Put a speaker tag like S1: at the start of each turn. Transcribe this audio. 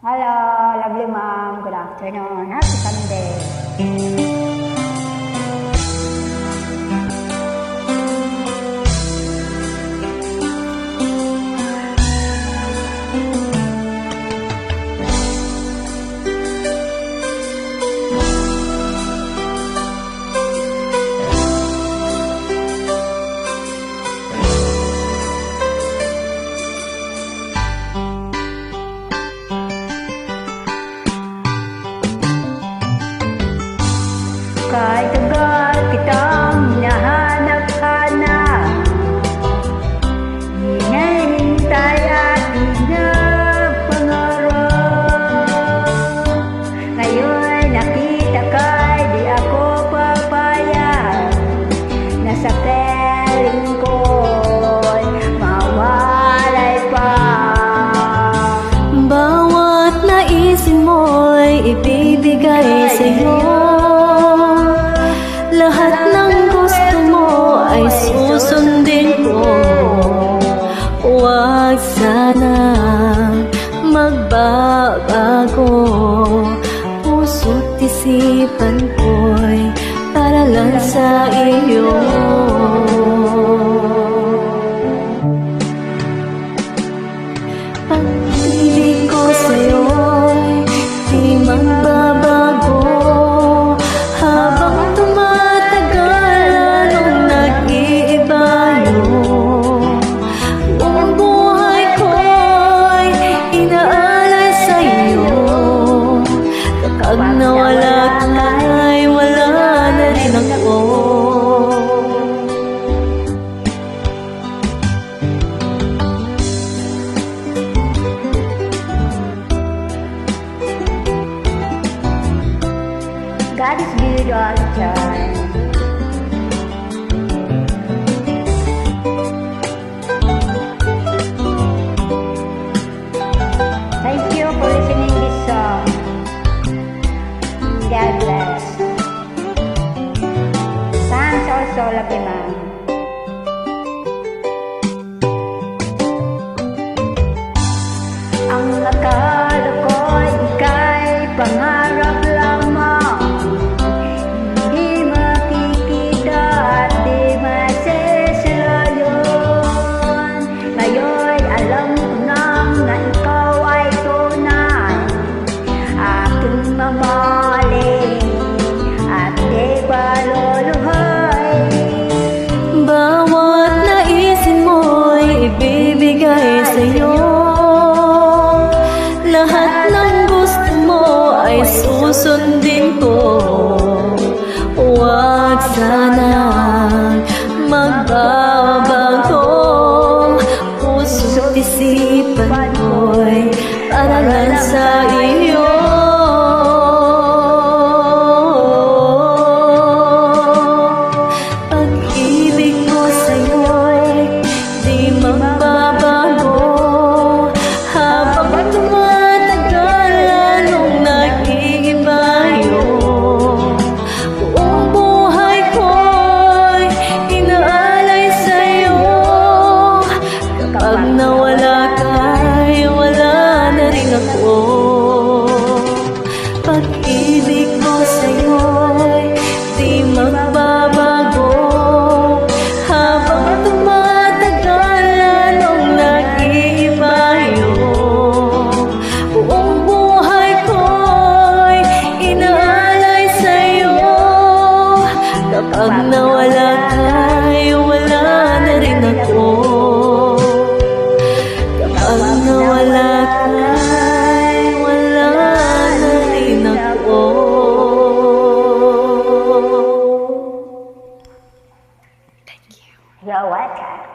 S1: Hello, lovely mom. Good afternoon. Happy Sunday. Kahit tagal kitang hinahanap-hanap, hinahintay at hinapangarap. Ngayon nakita ka'y di ako papayag, nasa piling ko'y mawalay pa.
S2: Bawat naisin mo'y ibibigay sa'yo. Lahat ng gusto mo ay susundin ko. Huwag sana magbabago. Puso't isipan ko'y para lang sa iyo. Pag-ibig ko sa'yo'y di magbabago. Habang tumatagal, anong nag-iiba yun? Buong buhay ko'y inaalay sa'yo. Kapag nawala ka'y wala na rin ako.
S1: God is good all the time. Thank you for listening this song. God bless. Thanks also, lovely mom. Ang akala ko'y ika'y pangarap lamang, hindi makikita at di masisilayon. Ngayon alam ko nang na ikaw ay tunay, aking mamahalin at di paluluhay.
S2: Bawat naisin mo'y ibibigay sa'yo. Lahat ng gusto mo ay susundin ko. Huwag sana magbabago. Puso't isipan ko'y para lang sa iyo. Pag-ibig ko sa'yo'y di magbabago. Habang tumatagal, anong nag-iiba yun? Buong buhay ko'y inaalay sa'yo. Kapag nawala ka'y wala na rin ako. Pag-ibig ko sa'yo'y di magbabago. Habang tumatagal, anong nag-iiba yun? Buong buhay ko'y inaalay sa'yo. Kapag nawala ka'y wala na rin ako. Kapag nawala ka'y wala na rin ako.
S1: You're welcome.